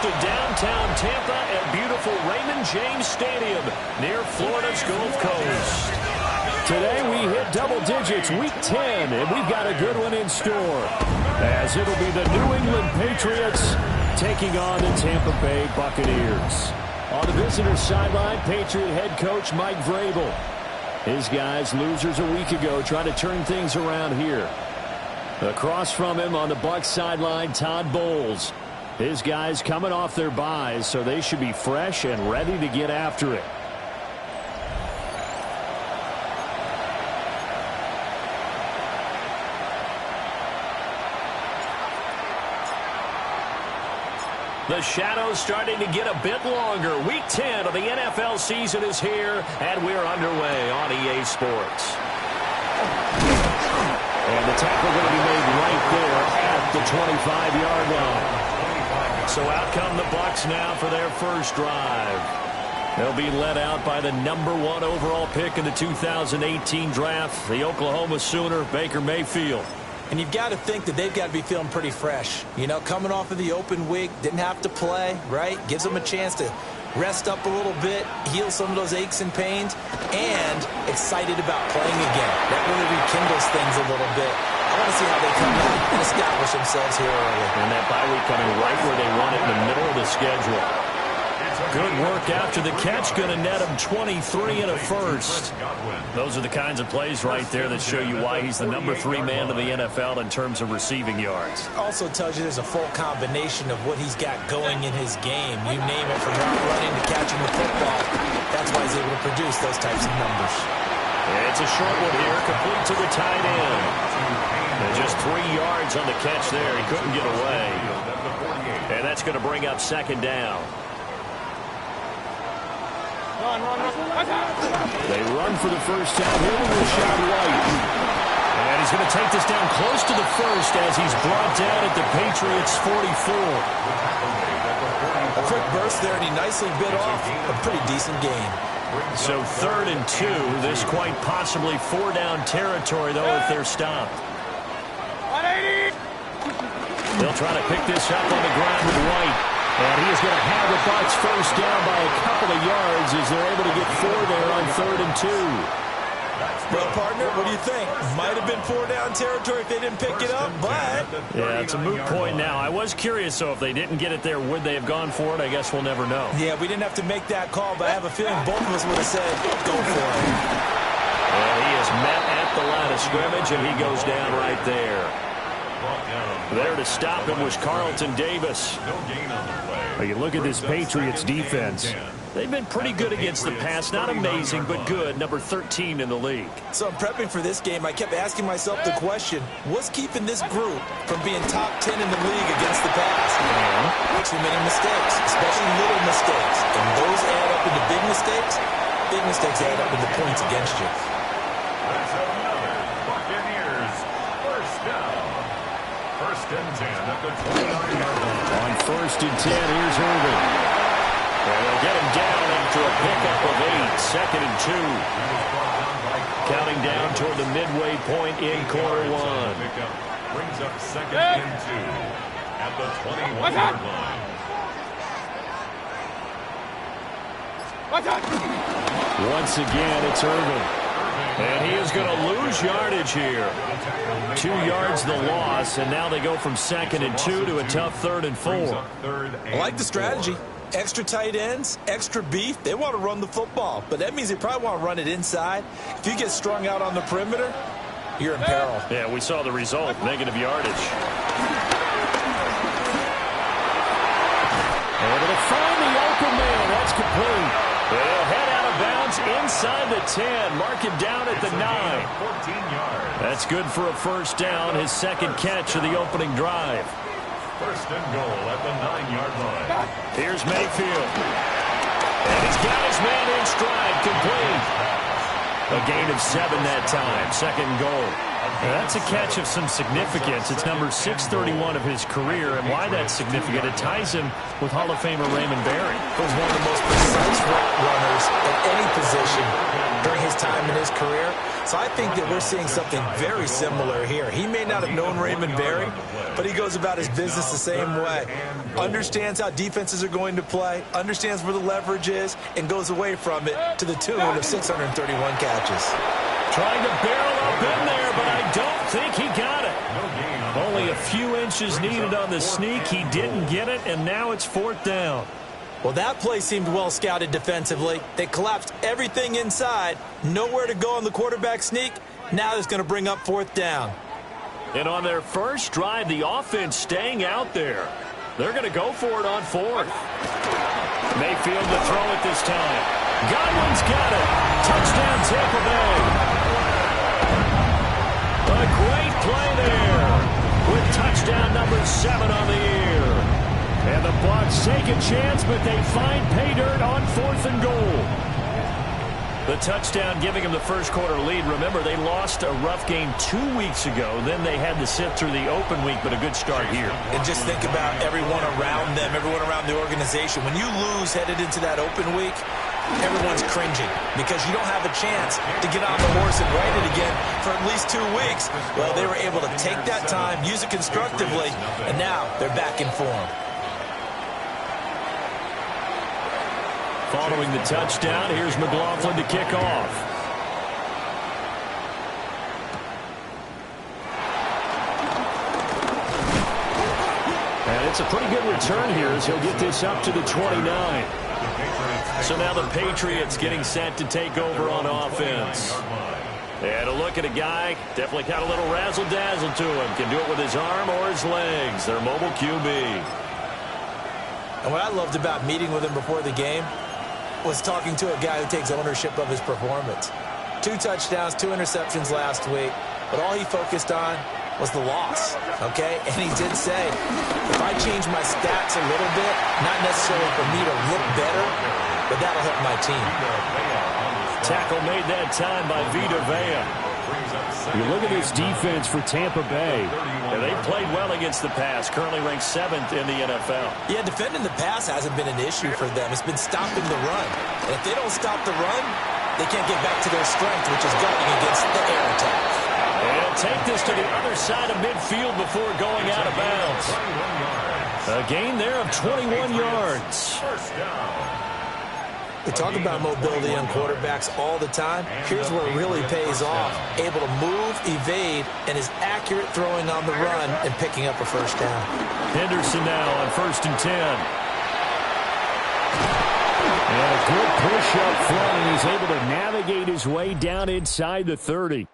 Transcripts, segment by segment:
to downtown Tampa at beautiful Raymond James Stadium near Florida's Gulf Coast. Today we hit double digits, week 10, and we've got a good one in store, as it'll be the New England Patriots taking on the Tampa Bay Buccaneers. On the visitor's sideline, Patriot head coach Mike Vrabel. His guys, losers a week ago, trying to turn things around here. Across from him on the Bucs sideline, Todd Bowles. His guys coming off their byes, so they should be fresh and ready to get after it. The shadow's starting to get a bit longer. Week 10 of the NFL season is here, and we're underway on EA Sports. And the tackle going to be made right there at the 25-yard line. So out come the Bucs now for their first drive. They'll be led out by the #1 overall pick in the 2018 draft, the Oklahoma Sooner, Baker Mayfield. And you've got to think that they've got to be feeling pretty fresh. You know, coming off of the open week, didn't have to play, right? Gives them a chance to rest up a little bit, heal some of those aches and pains, and excited about playing again. That really rekindles things a little bit. I want to see how they come out and establish themselves here early. And that bye week coming right where they want it in the middle of the schedule. Good work after the catch, going to net him 23 and a first. Those are the kinds of plays right there that show you why he's the #3 man to the NFL in terms of receiving yards. Also tells you there's a full combination of what he's got going in his game. You name it, from route running to catching the football. That's why he's able to produce those types of numbers. It's a short one here, complete to the tight end. And just 3 yards on the catch there. He couldn't get away. And that's going to bring up second down. They run for the first time here with Rashad White. And he's going to take this down close to the first as he's brought down at the Patriots' 44. A quick burst there, and he nicely bit off a pretty decent gain. So 3rd and 2. This quite possibly 4-down territory, though, if they're stopped. They'll try to pick this up on the ground with White. And he is going to have the Bucs first down by a couple of yards as they're able to get 4 there on 3rd and 2. Well, partner, what do you think? Might have been 4-down territory if they didn't pick it up, but... Yeah, it's a moot point now. I was curious, so if they didn't get it there, would they have gone for it? I guess we'll never know. Yeah, we didn't have to make that call, but I have a feeling both of us would have said, go for it. And he is met at the line of scrimmage, and he goes down right there. There to stop him was Carlton Davis. You look at this Patriots defense. They've been pretty good against the pass. Not amazing, but good. Number 13 in the league. So I'm prepping for this game. I kept asking myself the question, what's keeping this group from being top 10 in the league against the pass? Too many mistakes, especially little mistakes. And those add up into big mistakes. Big mistakes add up into points against you. Buccaneers, first down. First and 10 at the 29-yard line. On 1st and 10, here's Irvin. And they'll get him down after a pickup of 8. 2nd and 2. Counting down toward the midway point in quarter 1. Brings up 2nd and 2 at the 21-yard line. Once again, it's Irvin. And he is going to lose yardage here. 2 yards the loss, and now they go from 2nd and 2 to a tough 3rd and 4. I like the strategy. Extra tight ends, extra beef. They want to run the football, but that means they probably want to run it inside. If you get strung out on the perimeter, you're in peril. Yeah, we saw the result, negative yardage. Able to find the open man. That's complete. They'll head out of bounds inside the 10. Mark him down at the 9. 14 yards. That's good for a first down. His 2nd catch of the opening drive. First and goal at the 9-yard line. Here's Mayfield. And he's got his man in stride, complete. A gain of 7 that time. 2nd goal. That's a catch of some significance. It's number 631 of his career, and why that's significant, it ties him with Hall of Famer Raymond Berry. He was one of the most precise route runners at any position during his time in his career. So I think that we're seeing something very similar here. He may not have known Raymond Berry, but he goes about his business the same way. Understands how defenses are going to play, understands where the leverage is, and goes away from it to the tune of 631 catches. Trying to barrel up in there, but I don't think he got it. Only a few inches needed on the sneak. He didn't get it, and now it's 4th down. Well, that play seemed well scouted defensively. They collapsed everything inside. Nowhere to go on the quarterback sneak. Now it's going to bring up 4th down. And on their first drive, the offense staying out there. They're going to go for it on 4th. Mayfield to throw it this time. Godwin's got it. Touchdown, Tampa Bay. A great play there with touchdown number 7 on the year. And the Bucs take a chance, but they find pay dirt on 4th and goal. The touchdown giving them the first quarter lead. Remember, they lost a rough game 2 weeks ago. Then they had to sit through the open week, but a good start here. And just think about everyone around them, everyone around the organization. When you lose headed into that open week, everyone's cringing because you don't have a chance to get on the horse and ride it again for at least 2 weeks. Well, they were able to take that time, use it constructively, and now they're back in form. Following the touchdown, here's McLaughlin to kick off. And it's a pretty good return here as he'll get this up to the 29. So now the Patriots getting set to take over on offense. And a look at a guy, definitely got a little razzle-dazzle to him. Can do it with his arm or his legs. Their mobile QB. And what I loved about meeting with him before the game was talking to a guy who takes ownership of his performance. 2 touchdowns, 2 interceptions last week, but all he focused on was the loss, okay? And he did say, if I change my stats a little bit, not necessarily for me to look better, but that'll help my team. Tackle made that time by Vita Vea. You look at this defense for Tampa Bay. And they played well against the pass, currently ranked 7th in the NFL. Yeah, defending the pass hasn't been an issue for them. It's been stopping the run. And if they don't stop the run, they can't get back to their strength, which is guarding against the air attack. And take this to the other side of midfield before going out of bounds. A gain there of 21 yards. We talk about mobility on quarterbacks all the time. Here's where it really pays off. Able to move, evade, and is accurate throwing on the run and picking up a first down. Henderson now on 1st and 10. And a good push up front, and he's able to navigate his way down inside the 30.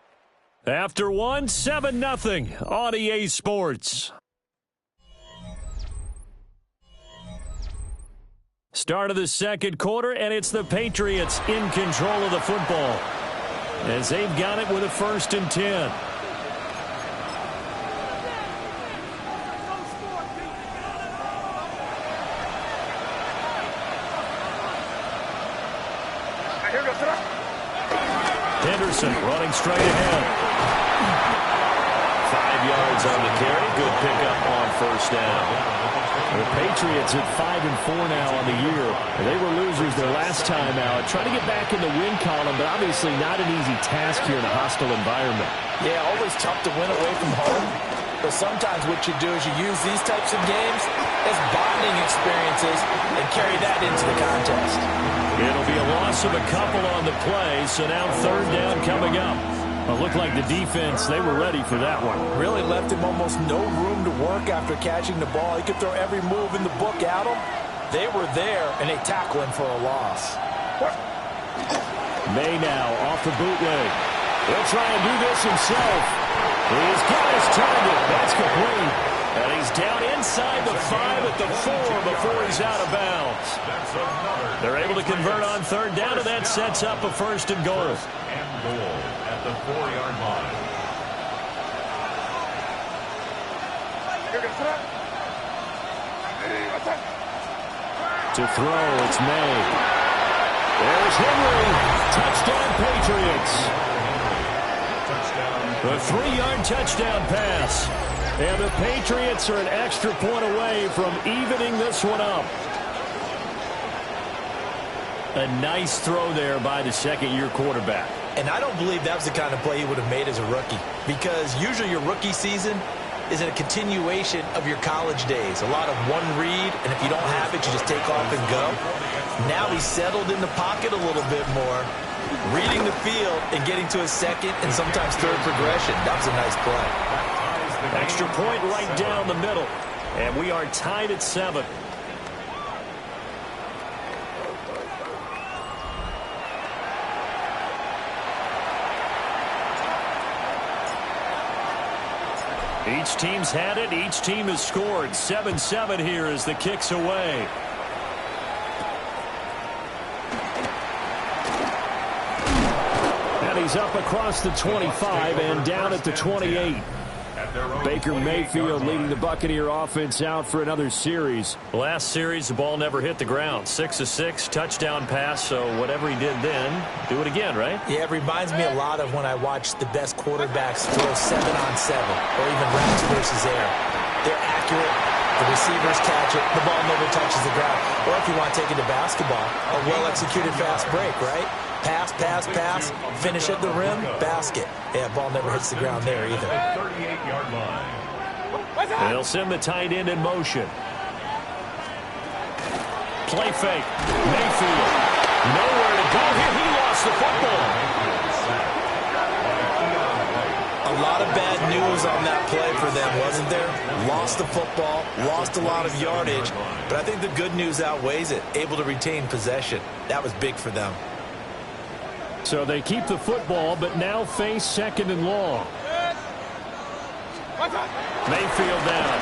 After 1, 7-0 on EA Sports. Start of the second quarter, and it's the Patriots in control of the football as they've got it with a 1st and 10. Henderson running straight ahead. 5 yards on the carry. Good pickup on 1st down. The Patriots at 5-4 now on the year. They were losers their last time out. Trying to get back in the win column, but obviously not an easy task here in a hostile environment. Yeah, always tough to win away from home. But sometimes what you do is you use these types of games as bonding experiences and carry that into the contest. It'll be a loss of a couple on the play, so now 3rd down coming up. It looked like the defense, they were ready for that one. Really left him almost no room to work after catching the ball. He could throw every move in the book at him. They were there, and they tackle him for a loss. May now off the bootleg. He'll try and do this himself. He's got his target. That's complete. And he's down inside the 5 at the 4 before he's out of bounds. They're able to convert on 3rd down, and that sets up a 1st and goal. At the 4-yard line. To throw, it's May. There's Henry. Touchdown, Patriots. Touchdown, A 3-yard touchdown pass. And the Patriots are an extra point away from evening this one up. A nice throw there by the second-year quarterback. And I don't believe that was the kind of play he would have made as a rookie, because usually your rookie season is a continuation of your college days. A lot of one read, and if you don't have it, you just take off and go. Now he's settled in the pocket a little bit more, reading the field and getting to a second and sometimes third progression. That was a nice play. Extra point right down the middle. And we are tied at 7. Each team's had it. Each team has scored. 7-7 here as the kick's away. And he's up across the 25 and down at the 28. Baker Mayfield leading the Buccaneer offense out for another series. Last series, the ball never hit the ground. 6 of 6, touchdown pass, so whatever he did then, do it again, right? Yeah, it reminds me a lot of when I watch the best quarterbacks throw 7-on-7 or even routes versus air. They're accurate. The receivers catch it. The ball never touches the ground. Or if you want to take it to basketball, a well-executed fast break, right? Pass, pass, pass, finish at the rim, basket. Yeah, ball never hits the ground there either. 38-yard line. They'll send the tight end in motion. Play fake. Mayfield. Nowhere to go here. He lost the football. A lot of bad news on that play for them, wasn't there? Lost the football, lost a lot of yardage, but I think the good news outweighs it. Able to retain possession. That was big for them. So they keep the football, but now face 2nd and long. Mayfield down.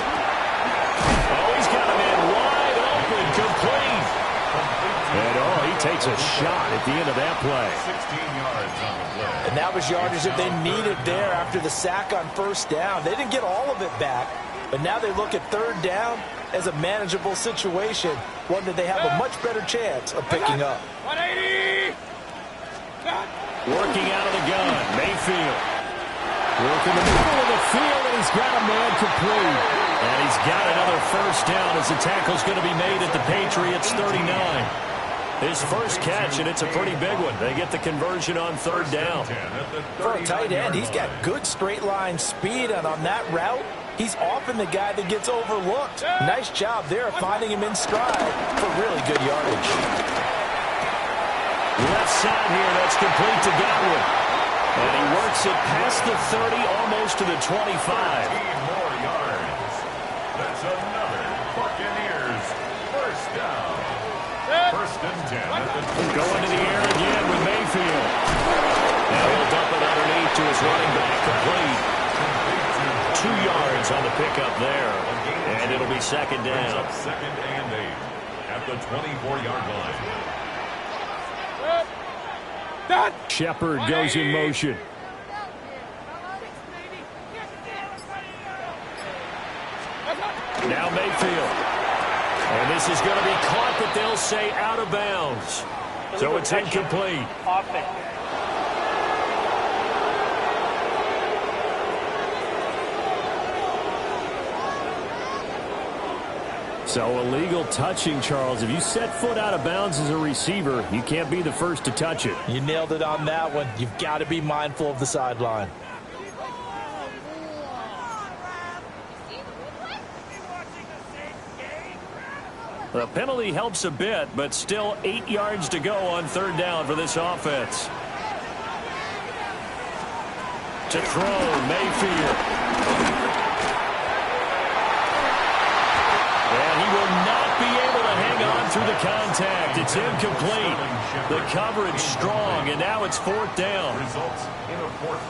Oh, he's got a man wide open, complete. And, he takes a shot at the end of that play. 16 yards on the play. And that was yardage that they needed there after the sack on 1st down. They didn't get all of it back, but now they look at 3rd down as a manageable situation, one that they have a much better chance of picking up. 180! Working out of the gun, Mayfield. Working the middle of the field, and he's got a man complete. And he's got another 1st down as the tackle's going to be made at the Patriots' 39. His first catch, and it's a pretty big one. They get the conversion on 3rd down. For a tight end, he's got good straight-line speed, and on that route, he's often the guy that gets overlooked. Nice job there finding him in stride for really good yardage. Left side here, that's complete to Godwin. And he works it past the 30, almost to the 25. 15 more yards. That's another Buccaneers 1st down. 1st and 10 at the 20. Going to the air again with Mayfield. Now he'll dump it underneath to his running back, complete. 2 yards on the pickup there. And it'll be 2nd down. 2nd and 8 at the 24-yard line. Shepard goes in motion. Now Mayfield. And this is going to be caught, but they'll say out of bounds. So it's incomplete. So illegal touching, Charles. If you set foot out of bounds as a receiver, you can't be the first to touch it. You nailed it on that one. You've got to be mindful of the sideline. The penalty helps a bit, but still 8 yards to go on 3rd down for this offense. To throw, Mayfield. And he will not be able to hang on through the contact. It's incomplete. The coverage strong, and now it's 4th down.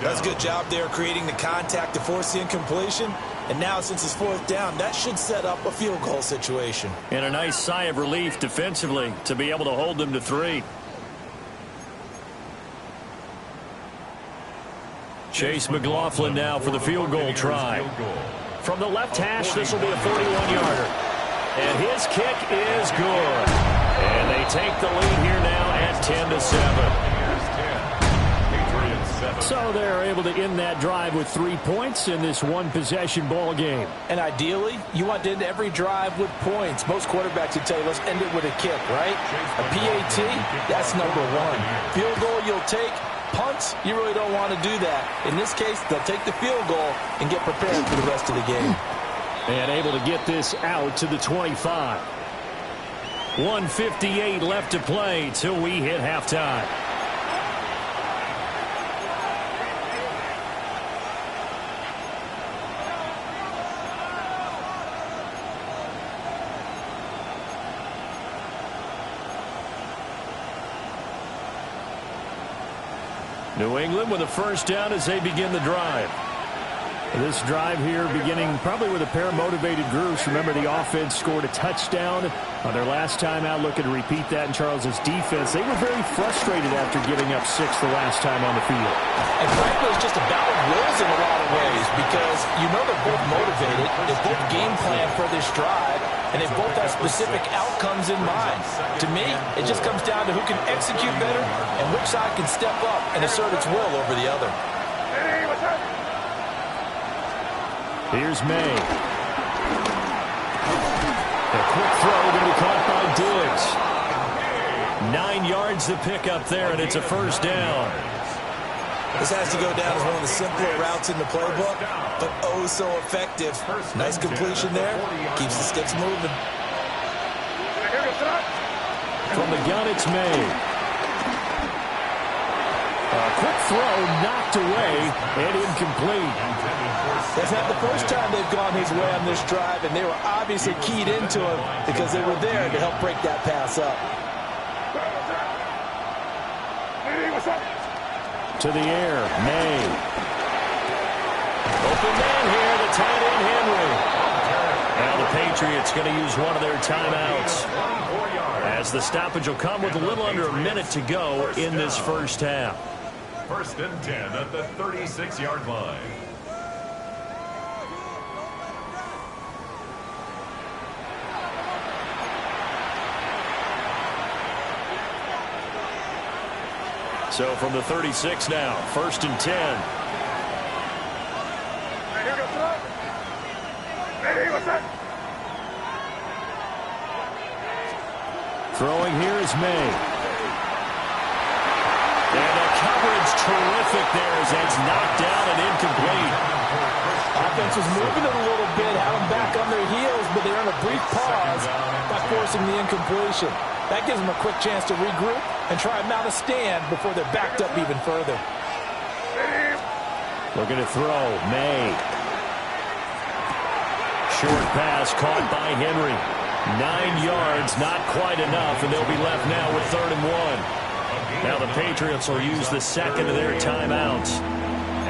That's a good job there creating the contact to force the incompletion. And now since it's 4th down, that should set up a field goal situation. And a nice sigh of relief defensively to be able to hold them to 3. Chase McLaughlin now for the field goal try. From the left hash, this will be a 41-yarder. And his kick is good. And they take the lead here now at 10-7. Patriots 7. So they're able to end that drive with 3 points in this one-possession ball game. And ideally, you want to end every drive with points. Most quarterbacks would tell you, let's end it with a kick, right? A PAT, that's number one. Field goal you'll take. Punts, you really don't want to do that. In this case, they'll take the field goal and get prepared for the rest of the game. And able to get this out to the 25. 1:58 left to play till we hit halftime. New England with a first down as they begin the drive. This drive here beginning probably with a pair of motivated groups. Remember, the offense scored a touchdown on their last time out. Looking to repeat that in Charles's defense. They were very frustrated after giving up 6 the last time on the field. And frankly, it's just a battle of wills in a lot of ways because you know they're both motivated. They both game plan for this drive, and they both have specific outcomes in mind. To me, it just comes down to who can execute better and which side can step up and assert its will over the other. Here's May. A quick throw going to be caught by Diggs. 9 yards to pick up there, and it's a first down. This has to go down as one of the simpler routes in the playbook, but oh so effective. Nice completion there. Keeps the sticks moving. From the gun, it's May. A quick throw knocked away and incomplete. That's not the first time they've gone his way on this drive, and they were obviously keyed into him because they were there to help break that pass up. To the air, May. Open man here, the tight end Henry. Now the Patriots going to use one of their timeouts, as the stoppage will come with a little under a minute to go in this first half. First and 10 at the 36-yard line. So from the 36 now, first and 10. Throwing here is May. And the coverage terrific there as that's knocked down and incomplete. Offense was moving it a little bit, had them back on their heels, but they're in a brief pause by forcing the incompletion. That gives them a quick chance to regroup and try and mount a stand before they're backed up even further. Looking to throw, May. Short pass caught by Henry. 9 yards, not quite enough, and they'll be left now with 3rd and 1. Now the Patriots will use the second of their timeouts,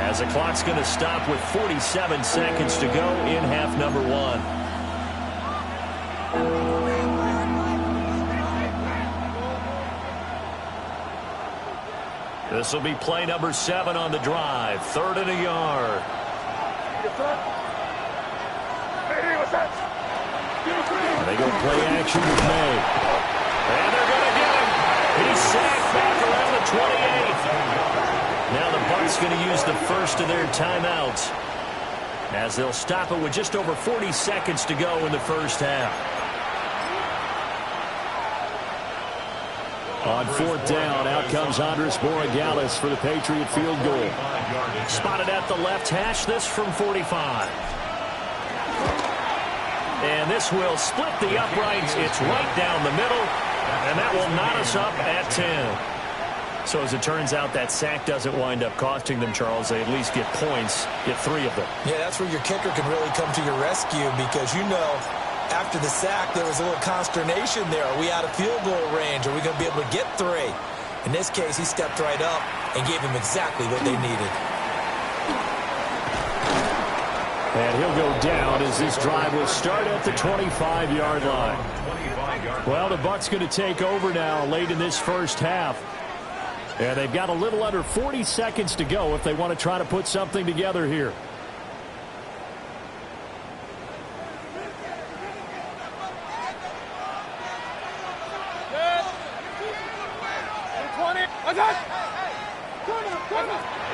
as the clock's going to stop with 47 seconds to go in half number 1. This will be play number 7 on the drive. 3rd and a yard. They go play action with May. And they're going to get him. He's sacked back around the 28. Now the Bucs going to use the first of their timeouts, as they'll stop it with just over 40 seconds to go in the first half. On 4th down, out comes Andres Borregales for the Patriot field goal. Spotted at the left hash, this from 45. And this will split the uprights. It's right down the middle, and that will knot us up at 10. So as it turns out, that sack doesn't wind up costing them, Charles. They at least get points, get 3 of them. Yeah, that's where your kicker can really come to your rescue, because you know after the sack there was a little consternation there. Are we out of field goal range? Are we going to be able to get 3? In this case, he stepped right up and gave them exactly what they needed. And he'll go down as this drive will start at the 25-yard line. Well, the Bucs going to take over now late in this first half. And they've got a little under 40 seconds to go if they want to try to put something together here.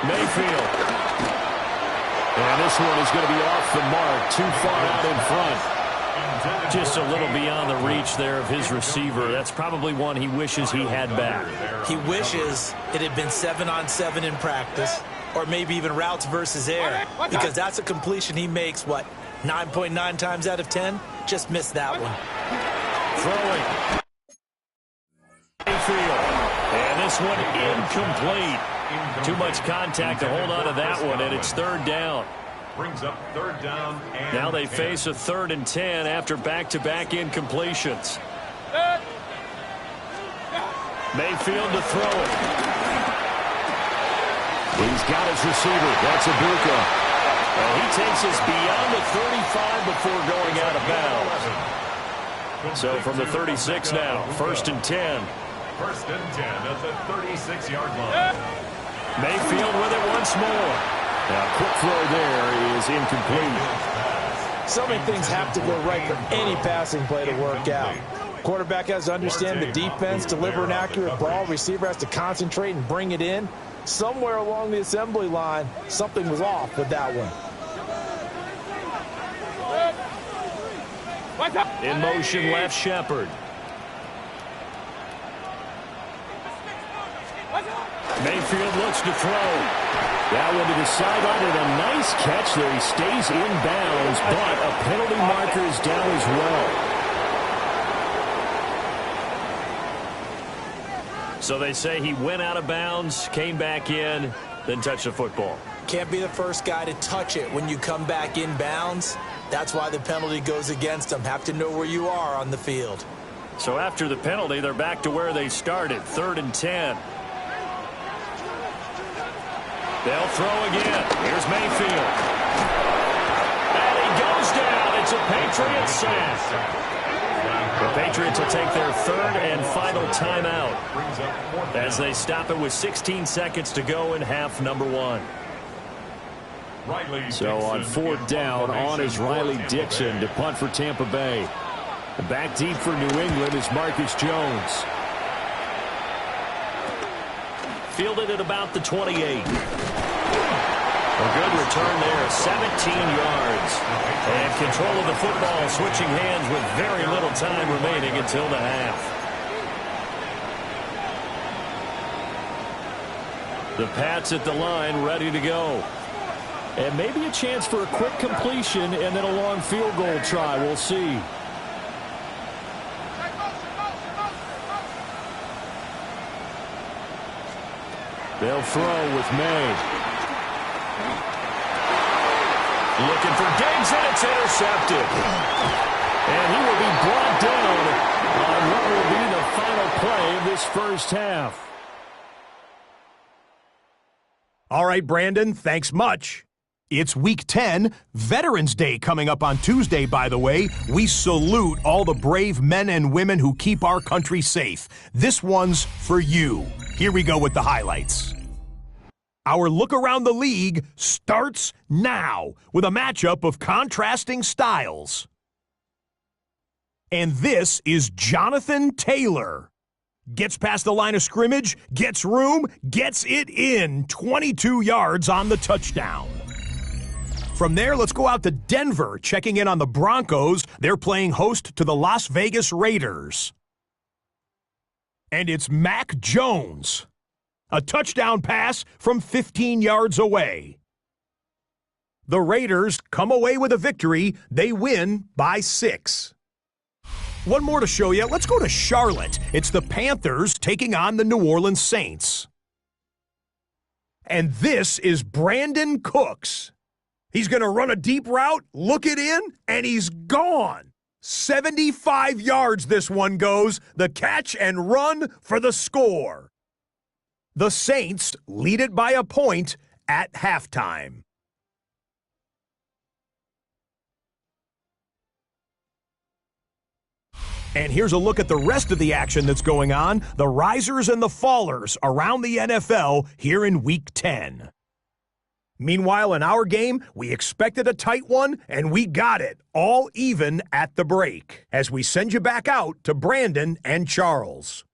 Mayfield. And this one is going to be off the mark, too far out in front. Just a little beyond the reach there of his receiver. That's probably one he wishes he had back. He wishes it had been 7-on-7 in practice, or maybe even routes versus air, because that's a completion he makes, 9.9 times out of 10? Just missed that one. Throwing. Mayfield. And this one incomplete. Too much contact to hold on to that one, and it's third down. Brings up third down. And now they face a 3rd and 10 after back-to-back incompletions. Mayfield to throw it. He's got his receiver. That's Ibuka. And he takes us beyond the 35 before going out of bounds. So from the 36 now, 1st and 10. 1st and 10 at the 36-yard line. Mayfield with it once more. Now, quick throw there is incomplete. So many things have to go right for any passing play to work out. Quarterback has to understand the defense, deliver an accurate ball. Receiver has to concentrate and bring it in. Somewhere along the assembly line, something was off with that one. In motion, left Shepard. Mayfield looks to throw. That one to the sideline, and a nice catch there. He stays in bounds, but a penalty marker is down as well. So they say he went out of bounds, came back in, then touched the football. Can't be the first guy to touch it when you come back in bounds. That's why the penalty goes against him. Have to know where you are on the field. So after the penalty, they're back to where they started, 3rd and 10. They'll throw again. Here's Mayfield. And he goes down. It's a Patriots sack. The Patriots will take their 3rd and final timeout as they stop it with 16 seconds to go in half number 1. So on 4th down, on is Riley Dixon to punt for Tampa Bay. Back deep for New England is Marcus Jones. Fielded at about the 28. A good return there, 17 yards. And control of the football, switching hands with very little time remaining until the half. The Pats at the line, ready to go. And maybe a chance for a quick completion and then a long field goal try. We'll see. They'll throw with May. Looking for Diggs, and it's intercepted. And he will be brought down on what will be the final play of this first half. All right, Brandon, thanks much. It's Week 10, Veterans Day coming up on Tuesday, by the way. We salute all the brave men and women who keep our country safe. This one's for you. Here we go with the highlights. Our look around the league starts now with a matchup of contrasting styles. And this is Jonathan Taylor. Gets past the line of scrimmage, gets room, gets it in, 22 yards on the touchdown. From there, let's go out to Denver, checking in on the Broncos. They're playing host to the Las Vegas Raiders. And it's Mac Jones. A touchdown pass from 15 yards away. The Raiders come away with a victory. They win by 6. One more to show you. Let's go to Charlotte. It's the Panthers taking on the New Orleans Saints. And this is Brandon Cooks. He's going to run a deep route, look it in, and he's gone. 75 yards this one goes. The catch and run for the score. The Saints lead it by a point at halftime. And here's a look at the rest of the action that's going on. The risers and the fallers around the NFL here in Week 10. Meanwhile, in our game, we expected a tight one, and we got it, all even at the break, as we send you back out to Brandon and Charles.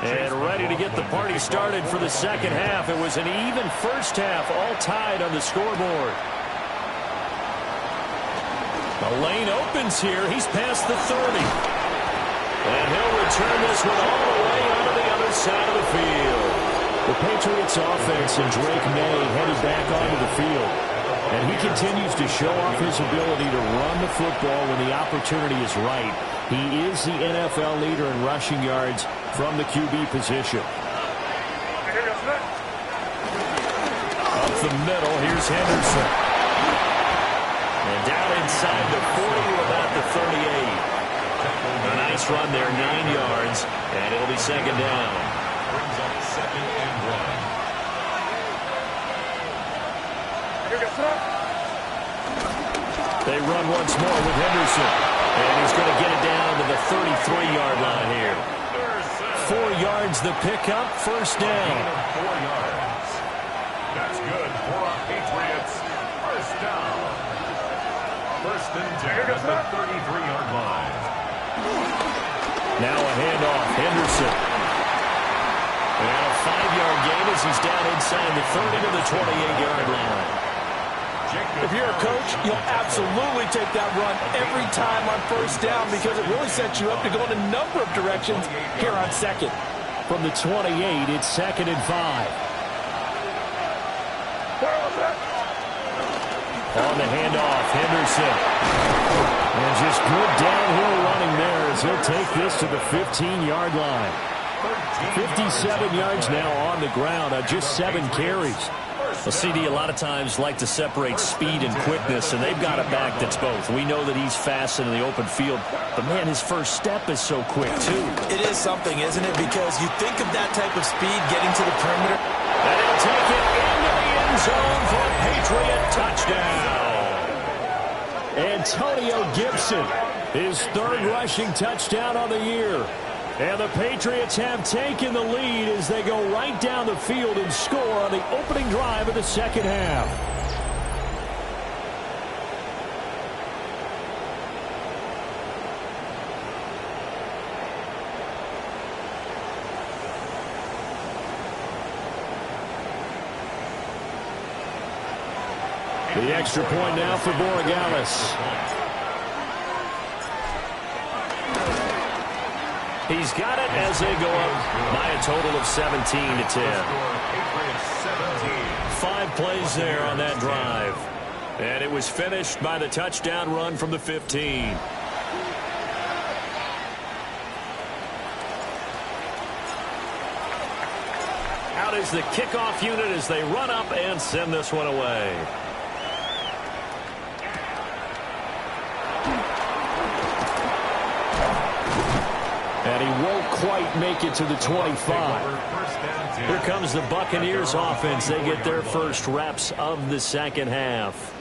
And ready to get the party started for the second half. It was an even first half, all tied on the scoreboard. The lane opens here. He's past the 30. And he'll return this one all the way onto the other side of the field. The Patriots offense and Drake May headed back onto the field. And he continues to show off his ability to run the football when the opportunity is right. He is the NFL leader in rushing yards from the QB position. Up the middle, here's Henderson. And down inside the 40 to about the 38. A nice run there, 9 yards, and it'll be second down. Brings up second and 1. They run once more with Henderson. And he's going to get it down to the 33-yard line here. 4 yards the pickup, first down. 4 yards. That's good for our Patriots. First down. First and 10 at the 33-yard line. Now a handoff, Henderson. And a 5-yard gain as he's down inside the 30 to the 28-yard line. If you're a coach, you'll absolutely take that run every time on first down because it really sets you up to go in a number of directions here on second. From the 28, it's second and 5. On the handoff, Henderson. And just good downhill running there as he'll take this to the 15-yard line. 57 yards now on the ground on just 7 carries. Well, CD, a lot of times like to separate speed and quickness, and they've got a back that's both. We know that he's fast in the open field, but, man, his first step is so quick, too. It is something, isn't it? Because you think of that type of speed getting to the perimeter. And he'll take it into the end zone for a Patriot touchdown. Antonio Gibson, his 3rd rushing touchdown on the year. And the Patriots have taken the lead as they go right down the field and score on the opening drive of the second half. The extra point now for Borregales. He's got it as they go up by a total of 17 to 10. 5 plays there on that drive. And it was finished by the touchdown run from the 15. Out is the kickoff unit as they run up and send this one away. And he won't quite make it to the 25. Here comes the Buccaneers offense. They get their first reps of the second half.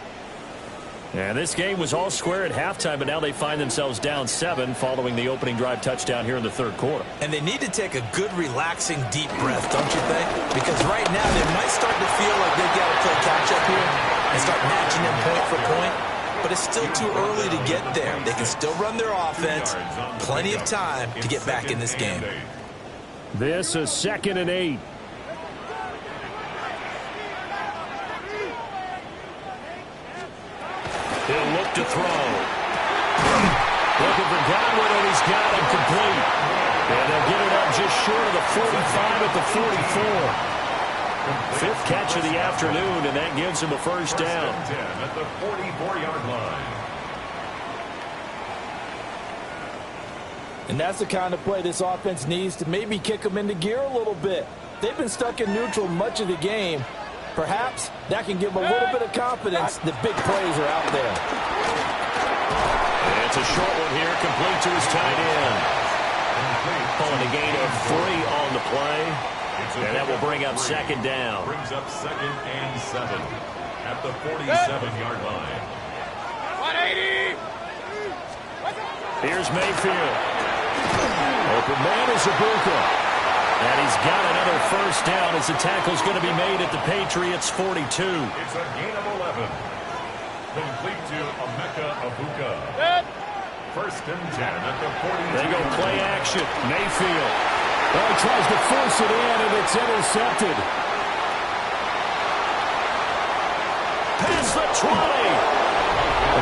And this game was all square at halftime, but now they find themselves down 7 following the opening drive touchdown here in the 3rd quarter. And they need to take a good, relaxing, deep breath, don't you think? Because right now they might start to feel like they've got to play catch-up here and start matching them point for point. But it's still too early to get there. They can still run their offense. Plenty of time to get back in this game. This is 2nd and 8. He'll look to throw. Looking for Godwin, and he's got him complete. And they'll get it up just short of the 45 at the 44. 5th catch of the afternoon, and that gives him a first down. First and 10 at the 44-yard line. And that's the kind of play this offense needs to maybe kick them into gear a little bit. They've been stuck in neutral much of the game. Perhaps that can give them a little bit of confidence that big plays are out there. And it's a short one here, complete to his tight end. Pulling a gain of 3 on the play. And that will bring up second down. Brings up 2nd and 7 at the 47-yard line. 180. Here's Mayfield. Open man is Ibuka. And he's got another first down as the tackle's going to be made at the Patriots' 42. It's a gain of 11. Complete to Emeka Ibuka. First and 10 at the 42. They go play action. Mayfield. Well, he tries to force it in, and it's intercepted. Past the 20.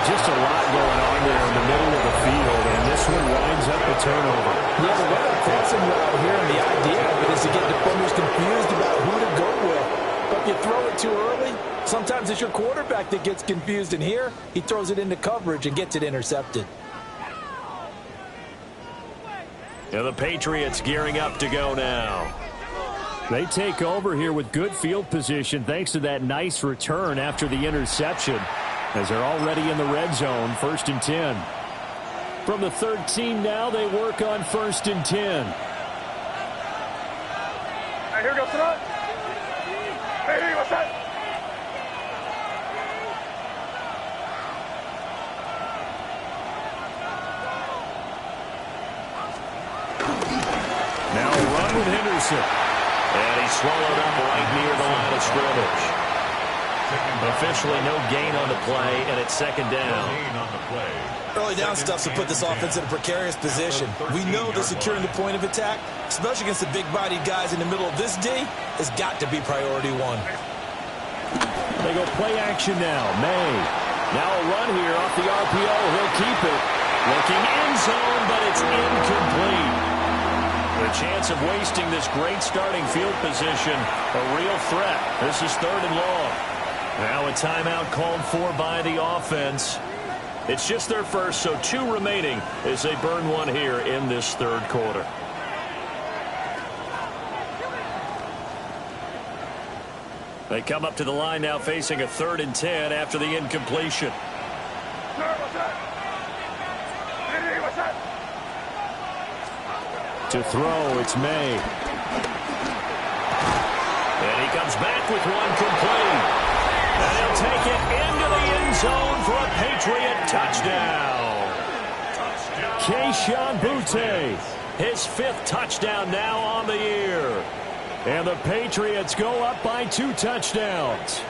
Just a lot going on there in the middle of the field, and this one winds up a turnover. Yeah, the way I'm crossing route here, and the idea of it is to get defenders confused about who to go with. But if you throw it too early, sometimes it's your quarterback that gets confused, and here he throws it into coverage and gets it intercepted. And the Patriots gearing up to go now. They take over here with good field position thanks to that nice return after the interception, as they're already in the red zone, 1st and 10. From the 13 now, they work on 1st and 10. All right, here we go, front. Hey, what's that? Now a run with Henderson. And he's swallowed up right near the line of scrimmage. Officially no gain on the play, and it's 2nd down. Early down stuff to put this offense in a precarious position. We know that securing the point of attack, especially against the big-bodied guys in the middle of this D, has got to be priority one. They go play action now. May. Now a run here off the RPO. He'll keep it. Looking end zone, but it's incomplete. The chance of wasting this great starting field position, a real threat. This is 3rd and long. Now a timeout called for by the offense. It's just their first, so 2 remaining as they burn one here in this 3rd quarter. They come up to the line now facing a 3rd and 10 after the incompletion. To throw, it's May. And he comes back with one complete. And he'll take it into the end zone for a Patriot touchdown. Keyshawn Boutte, his 5th touchdown now on the year. And the Patriots go up by 2 touchdowns.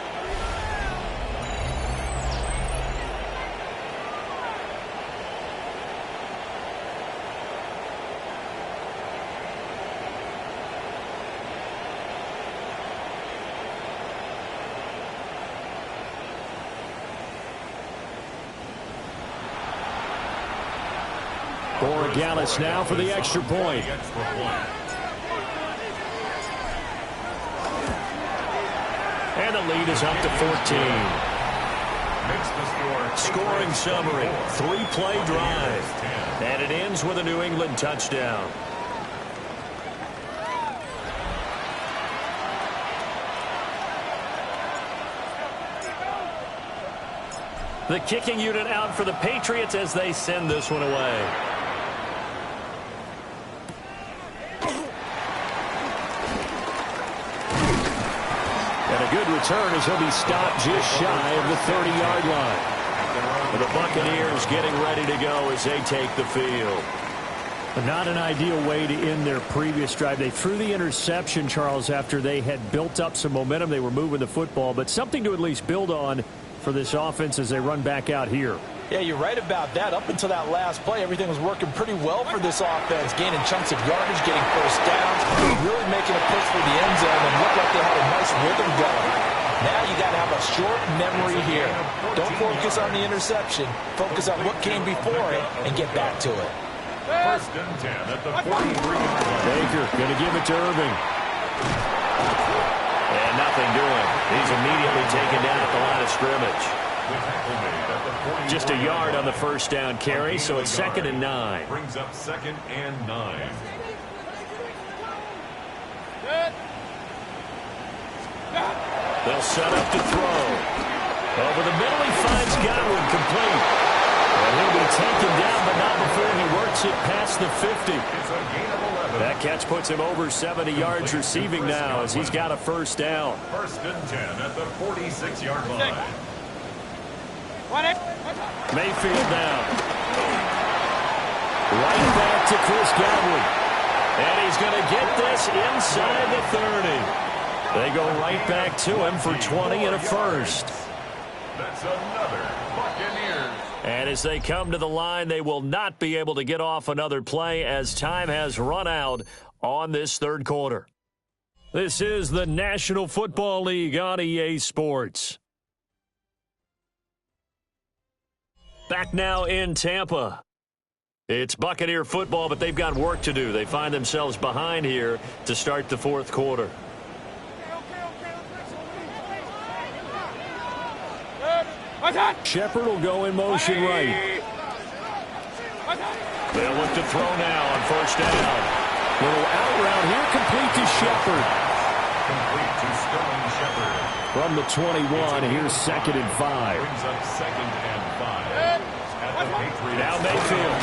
Gallus now for the extra point. And the lead is up to 14. Scoring summary, 3-play drive. And it ends with a New England touchdown. The kicking unit out for the Patriots as they send this one away. Good return as he'll be stopped just shy of the 30-yard line. The Buccaneers getting ready to go as they take the field. Not an ideal way to end their previous drive. They threw the interception, Charles, after they had built up some momentum. They were moving the football, but something to at least build on for this offense as they run back out here. Yeah, you're right about that. Up until that last play, everything was working pretty well for this offense, gaining chunks of yardage, getting first downs, really making a push for the end zone, and looked like they had a nice rhythm going. Now you got to have a short memory here. Don't focus on the interception. Focus on what came before it and get back to it. 1st and 10 at the 43-yard line. Baker going to give it to Irving. And nothing doing. He's immediately taken down at the line of scrimmage. Just a yard on the first down carry, so it's 2nd and 9. Brings up 2nd and 9. They'll set up to throw. Over the middle, he finds Godwin complete. And he'll be taken down, but not before he works it past the 50. It's a gain of 11. That catch puts him over 70 yards receiving now as he's got a first down. 1st and 10 at the 46-yard line. Mayfield down. Right back to Chris Godwin. And he's going to get this inside the 30. They go right back to him for 20 and a first. That's another Buccaneers. And as they come to the line, they will not be able to get off another play as time has run out on this third quarter. This is the National Football League on EA Sports. Back now in Tampa. It's Buccaneer football, but they've got work to do. They find themselves behind here to start the fourth quarter. Shepard will go in motion right. They'll look to throw now on first down. Little out route here, complete to Shepard. Complete to Sterling Shepard. From the 21, here's 2nd and 5. Brings up 2nd and 5. At the Patriots. Now Mayfield.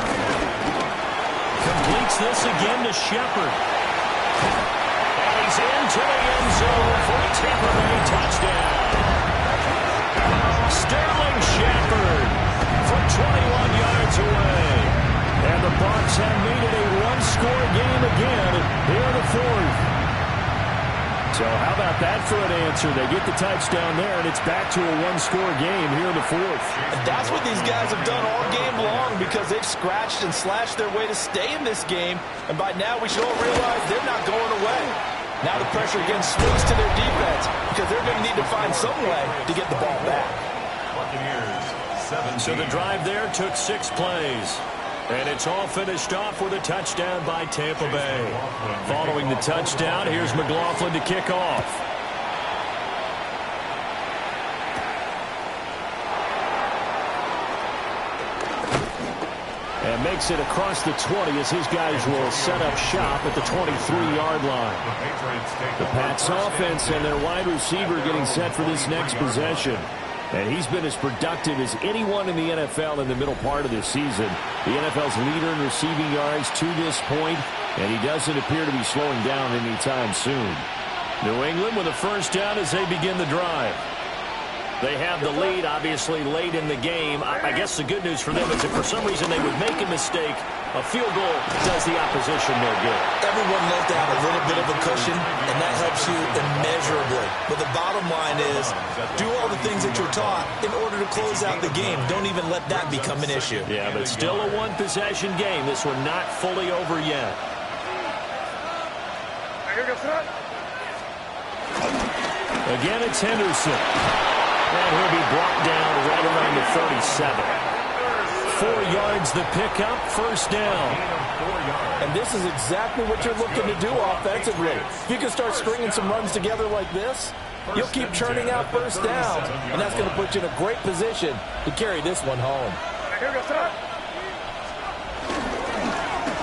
Completes this again to Shepard. And he's into the end zone for a Tampa Bay touchdown. Sterling Shepard from 21 yards away. And the Bucs have made it a one-score game again here in the fourth. So how about that for an answer? They get the touchdown there, and it's back to a one-score game here in the fourth. And that's what these guys have done all game long because they've scratched and slashed their way to stay in this game. And by now we should all realize they're not going away. Now the pressure again swings to their defense because they're going to need to find some way to get the ball back. Buccaneers, 17. So the drive there took 6 plays. And it's all finished off with a touchdown by Tampa Bay. Following the touchdown, here's McLaughlin to kick off. And makes it across the 20 as his guys will set up shop at the 23-yard line. The Pats offense and their wide receiver getting set for this next possession. And he's been as productive as anyone in the NFL in the middle part of this season. The NFL's leader in receiving yards to this point, and he doesn't appear to be slowing down anytime soon. New England with a first down as they begin the drive. They have the lead, obviously, late in the game. I guess the good news for them is if for some reason they would make a mistake, a field goal does the opposition no good. Everyone loves to have a little bit of a cushion, and that helps you immeasurably. But the bottom line is, do all the things that you're taught in order to close out the game. Don't even let that become an issue. Yeah, but still a one-possession game. This one not fully over yet. Again, it's Henderson. And he'll be brought down right around the 37. 4 yards the pickup, first down. And this is exactly what you're looking to do offensively. If you can start stringing some runs together like this, you'll keep churning out first downs, and that's going to put you in a great position to carry this one home.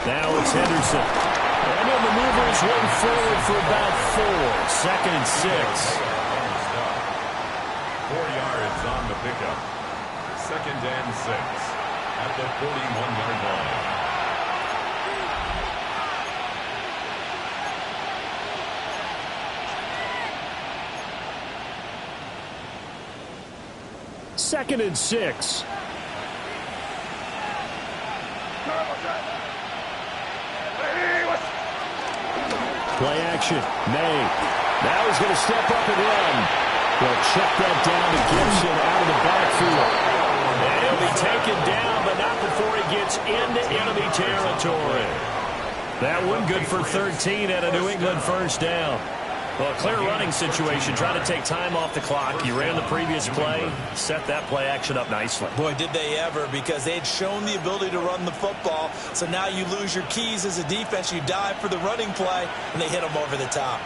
Now it's Henderson. And then the movers run forward for about 4. 2nd and 6. 4 yards on the pickup. 2nd and 6 at the 41-yard line. Second and 6. Play action. May. Now he's going to step up and run. They'll check that down to Gibson out of the backfield. And he'll be taken down, but not before he gets into enemy territory. That one good for 13 at a New England first down. Well, a clear running situation. Trying to take time off the clock. You ran the previous play, set that play action up nicely. Boy, did they ever, because they had shown the ability to run the football. So now you lose your keys as a defense. You dive for the running play, and they hit them over the top.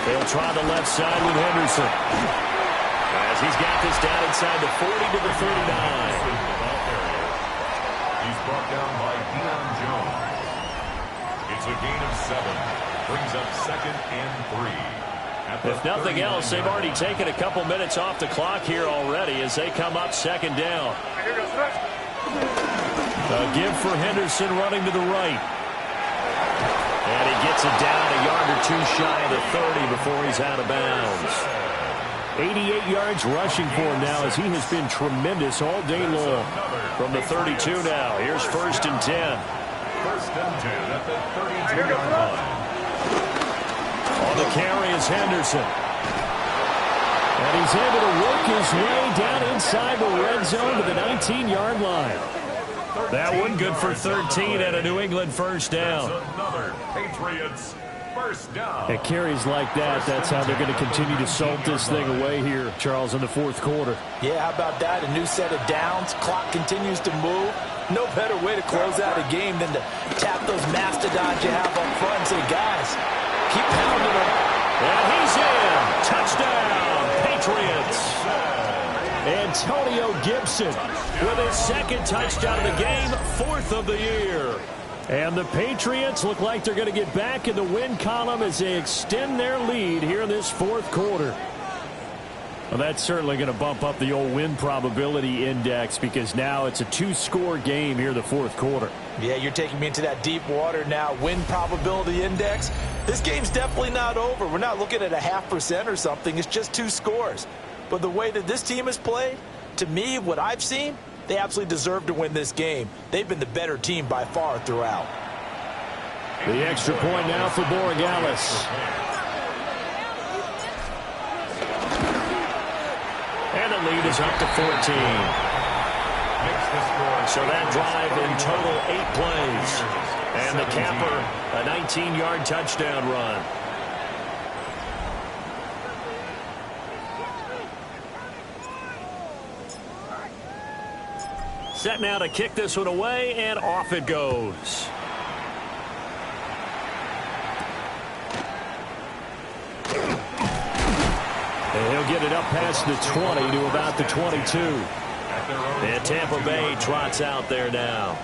They'll try the left side with Henderson. As he's got this down inside the 40 to the 39. He's brought down by Deion Jones. It's a gain of 7. Brings up 2nd and 3. If nothing else, they've already taken a couple minutes off the clock here already as they come up 2nd down. A give for Henderson running to the right. And he gets it down a yard or 2 shy of the 30 before he's out of bounds. 88 yards rushing for him now as he has been tremendous all day long. From the 32 now, here's 1st and 10. 1st and 10 at the 32-yard line. On the carry is Henderson. And he's able to work his way down inside the red zone to the 19-yard line. That one good for 13 and a New England first down. Another Patriots first down. At carries like that, that's how they're going to continue to salt this thing away here, Charles, in the fourth quarter. Yeah, how about that? A new set of downs. Clock continues to move. No better way to close out a game than to tap those mastodons you have up front and say, guys, keep pounding them. And he's in. Touchdown, Patriots. Antonio Gibson with his second touchdown of the game, fourth of the year. And the Patriots look like they're going to get back in the win column as they extend their lead here in this fourth quarter. Well, that's certainly going to bump up the old win probability index because now it's a two-score game here in the fourth quarter. Yeah, you're taking me into that deep water now. Win probability index. This game's definitely not over. We're not looking at a 0.5% or something. It's just 2 scores. But the way that this team has played, to me, what I've seen, they absolutely deserve to win this game. They've been the better team by far throughout. The extra point now for Borregales. And the lead is up to 14. So that drive in total 8 plays. And the capper, a 19-yard touchdown run. Set now to kick this one away, and off it goes. And he'll get it up past the 20 to about the 22. And Tampa Bay trots out there now.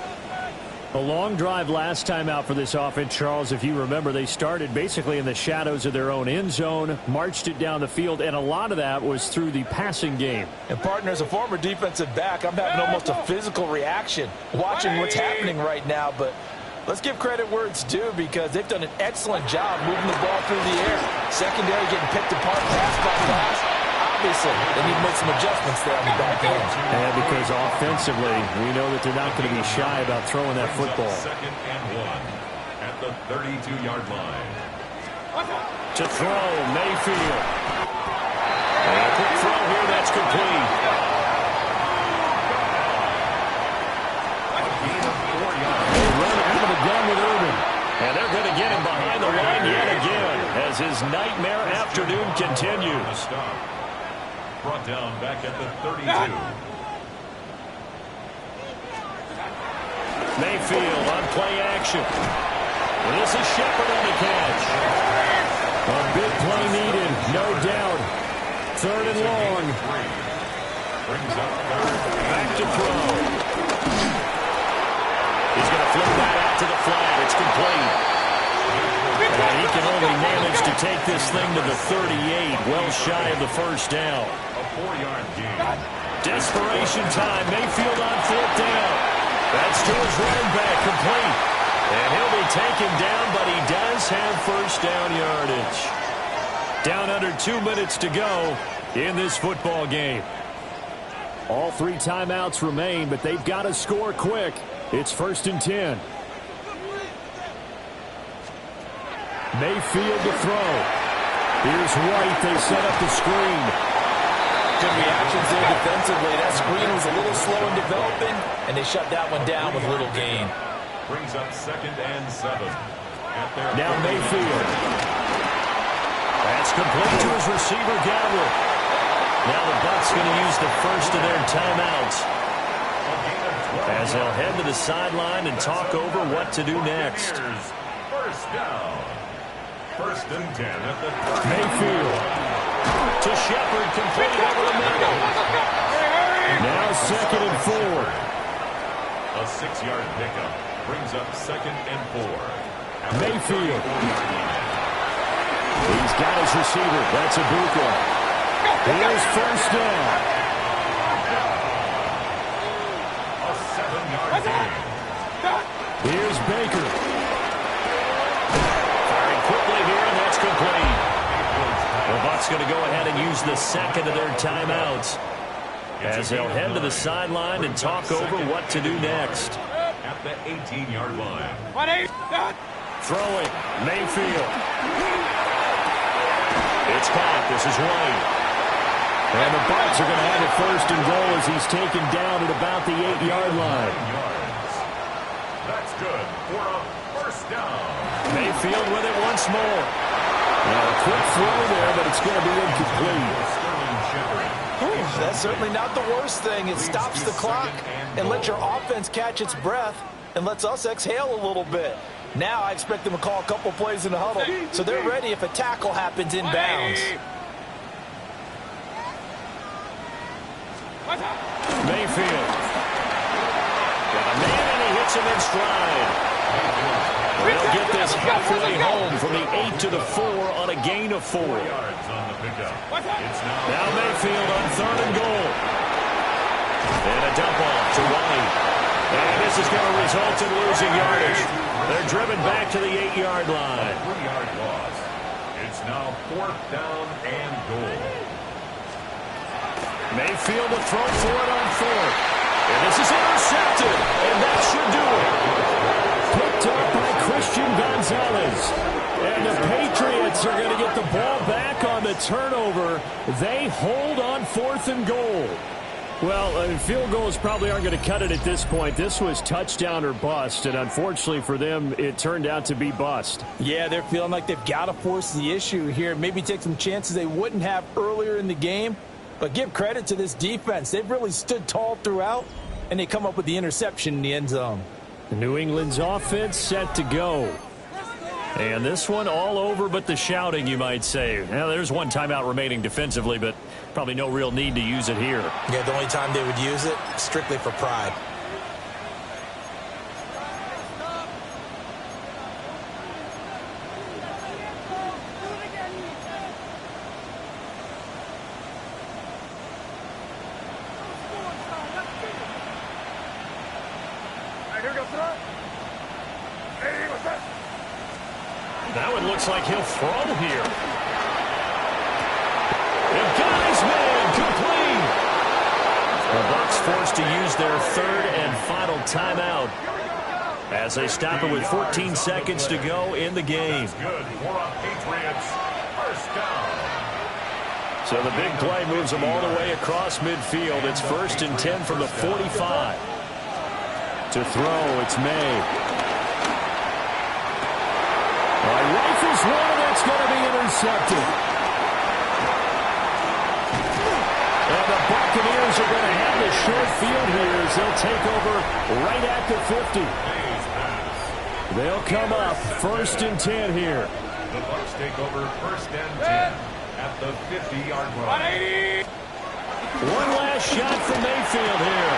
A long drive last time out for this offense, Charles. If you remember, they started basically in the shadows of their own end zone, marched it down the field, and a lot of that was through the passing game. And, partner, as a former defensive back, I'm having almost a physical reaction watching what's happening right now. But let's give credit where it's due because they've done an excellent job moving the ball through the air. Secondary getting picked apart pass by pass. Obviously, they need to make some adjustments there on the back end. And because offensively, we know that they're not going to be shy about throwing that football. Second and 1 at the 32-yard line. To throw, Mayfield. And a quick throw here, that's complete. They run out of the gun with Urban. And they're going to get him behind the line yet again as his nightmare afternoon continues. Brought down back at the 32. Mayfield on play action. And this is Shepard on the catch. A big play needed, no doubt. Third and long. Brings up third. Back to throw. He's going to flip that out to the flat. It's complete. And he can only manage to take this thing to the 38, well shy of the first down. A 4-yard gain. Desperation time. Mayfield on fourth down. That's to his running back, complete. And he'll be taken down, but he does have first down yardage. Down under 2 minutes to go in this football game. All 3 timeouts remain, but they've got to score quick. It's 1st and 10. Mayfield to throw. Here's White. They set up the screen. Good reactions there defensively. That screen was a little slow in developing, and they shut that one down with little gain. Brings up 2nd and 7. Now Mayfield. That's complete to his receiver, Gadwin. Now the Bucs going to use the first of their timeouts as they'll head to the sideline and talk over what to do next. First down. 1st and 10 at the 30. Mayfield to Shepard, complete over the middle. Now 2nd and 4. A 6-yard pickup brings up 2nd and 4. Mayfield. He's got his receiver. That's Ibuka. Here's first down. A 7-yard gain. Here's Baker. Firing quickly here, and that's complete. The Bucs going to go ahead and use the second of their timeouts as they'll head to the sideline and talk over what to do next. At the 18-yard line. Throwing, Mayfield. It's caught. This is White. And the Bucs are going to have it 1st and goal as he's taken down at about the 8-yard line. That's good for a first down. Mayfield with it once more. A quick throw there, but it's going to be incomplete. That's certainly not the worst thing. It stops the clock and lets your offense catch its breath and lets us exhale a little bit. Now I expect them to call a couple plays in the huddle, so they're ready if a tackle happens inbounds. Mayfield. Got a man, and he hits him in stride. They'll get this halfway home from the 8 to the 4 on a gain of 4. Now Mayfield on 3rd and goal. And a dump off to White. And this is going to result in losing yardage. They're driven back to the 8-yard line. 3-yard loss. It's now 4th down and goal. Mayfield will throw for it on 4th. And this is intercepted. And that should do it. Picked up by Christian Gonzalez. And the Patriots are going to get the ball back on the turnover. They hold on 4th and goal. Well, field goals probably aren't going to cut it at this point. This was touchdown or bust, and unfortunately for them, it turned out to be bust. Yeah, they're feeling like they've got to force the issue here. Maybe take some chances they wouldn't have earlier in the game. But give credit to this defense. They've really stood tall throughout, and they come up with the interception in the end zone. New England's offense set to go. And this one all over but the shouting, you might say. Now, there's one timeout remaining defensively, but probably no real need to use it here. Yeah, the only time they would use it, strictly for pride. Now it looks like he'll throw here. The guy's man complete. The Bucs forced to use their 3rd and final timeout as they stop it with 14 seconds to go in the game. Good for a Patriots first down. So the big play moves them all the way across midfield. It's 1st and 10 from the 45. To throw, it's May. Rifles one, and it's going to be intercepted. And the Buccaneers are going to have the short field here as they'll take over right at the 50. They'll come up 1st and 10 here. The Bucs take over 1st and 10 at the 50-yard line. One last shot from Mayfield here.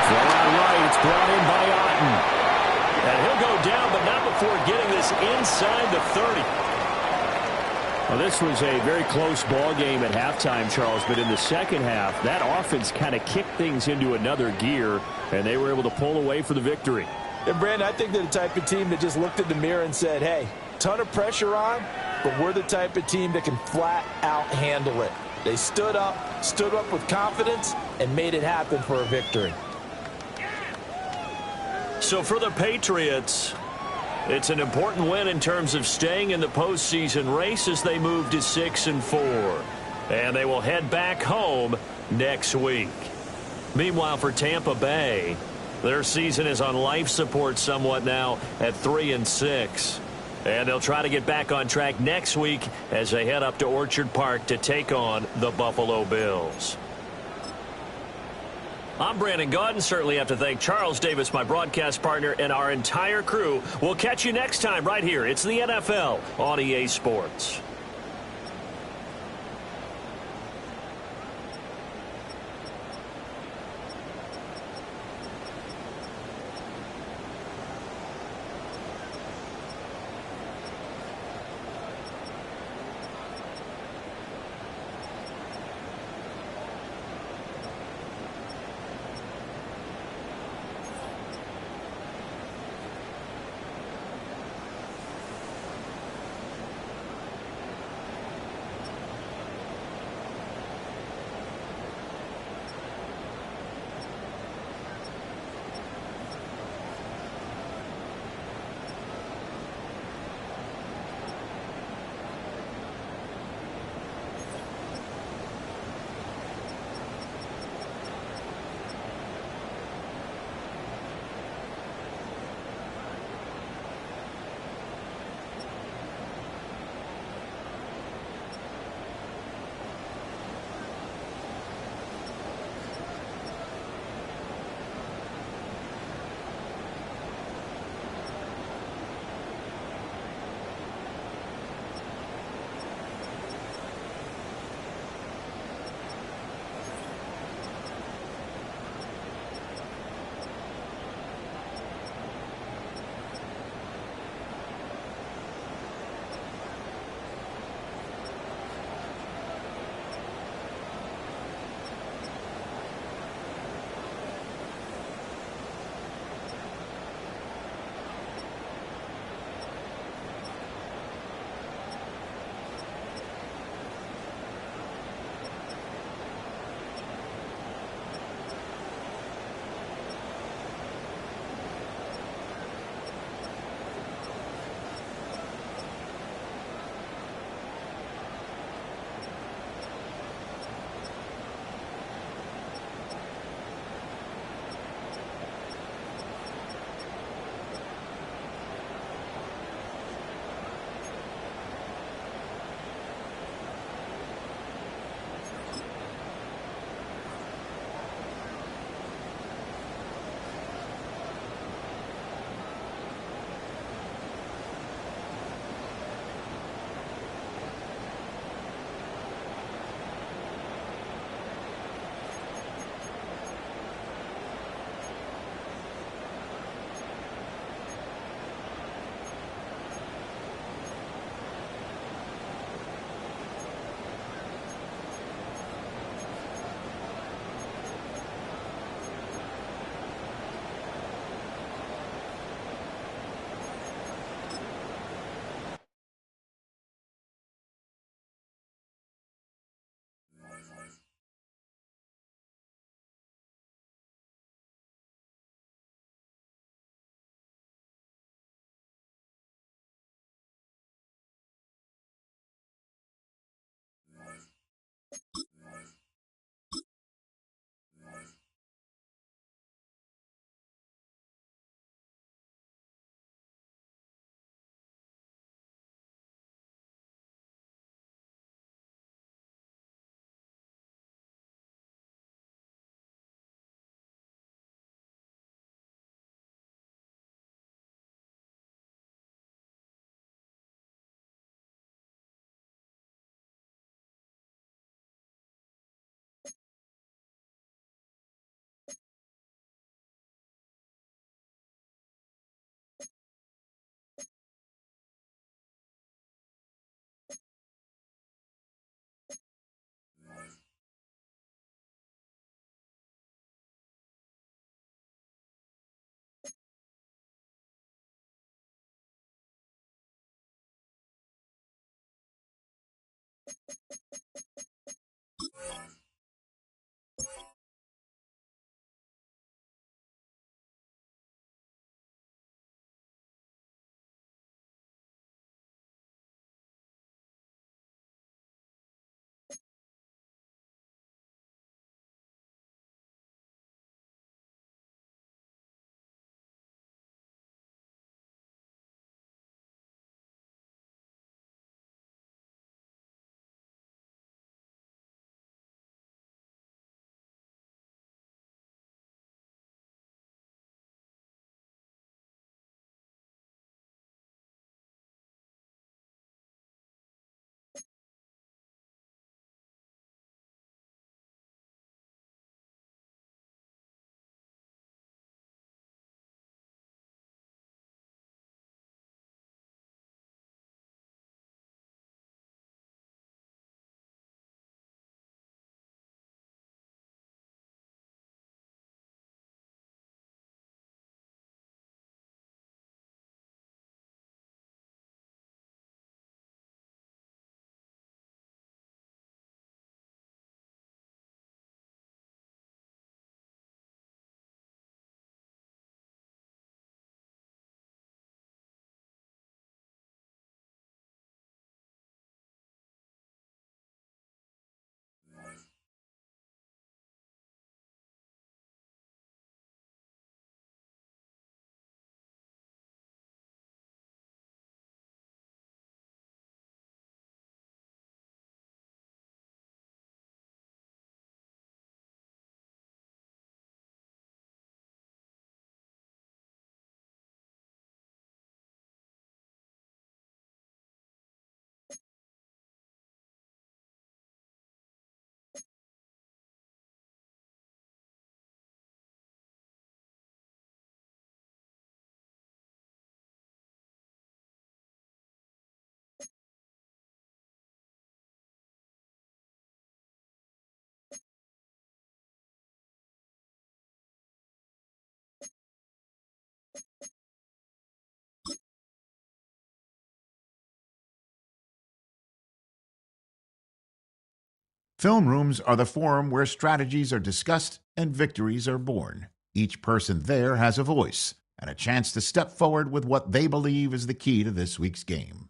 Throw out right. It's brought in by Otten. And he'll go down, but not before getting this inside the 30. Well, this was a very close ball game at halftime, Charles, but in the second half, that offense kind of kicked things into another gear, and they were able to pull away for the victory. And, Brandon, I think they're the type of team that just looked in the mirror and said, hey, ton of pressure on, but we're the type of team that can flat out handle it. They stood up with confidence, and made it happen for a victory. So for the Patriots, it's an important win in terms of staying in the postseason race as they move to 6 and 4. And they will head back home next week. Meanwhile, for Tampa Bay, their season is on life support somewhat now at 3 and 6. And they'll try to get back on track next week as they head up to Orchard Park to take on the Buffalo Bills. I'm Brandon Gaudin. Certainly have to thank Charles Davis, my broadcast partner, and our entire crew. We'll catch you next time right here. It's the NFL on EA Sports. Film rooms are the forum where strategies are discussed and victories are born. Each person there has a voice and a chance to step forward with what they believe is the key to this week's game.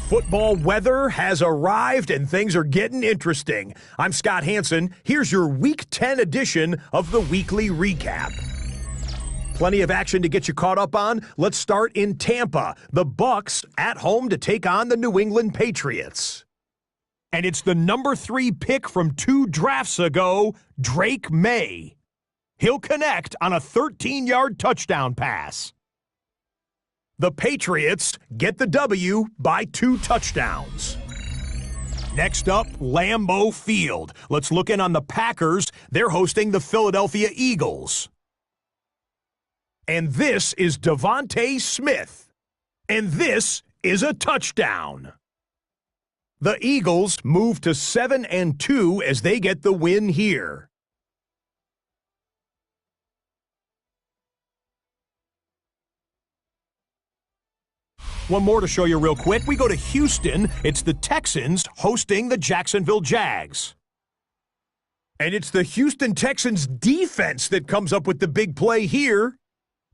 Football weather has arrived and things are getting interesting. I'm Scott Hansen. Here's your Week 10 edition of the Weekly Recap. Plenty of action to get you caught up on. Let's start in Tampa. The Bucs at home to take on the New England Patriots. And it's the number 3 pick from 2 drafts ago, Drake May. He'll connect on a 13-yard touchdown pass. The Patriots get the W by 2 touchdowns. Next up, Lambeau Field. Let's look in on the Packers. They're hosting the Philadelphia Eagles. And this is Devontae Smith. And this is a touchdown. The Eagles move to 7-2 as they get the win here. One more to show you real quick. We go to Houston. It's the Texans hosting the Jacksonville Jags. And it's the Houston Texans defense that comes up with the big play here.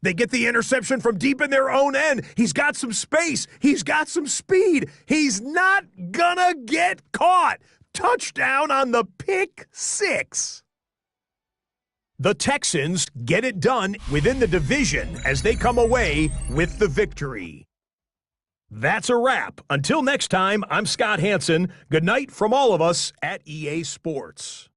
They get the interception from deep in their own end. He's got some space. He's got some speed. He's not gonna get caught. Touchdown on the pick 6. The Texans get it done within the division as they come away with the victory. That's a wrap. Until next time, I'm Scott Hansen. Good night from all of us at EA Sports.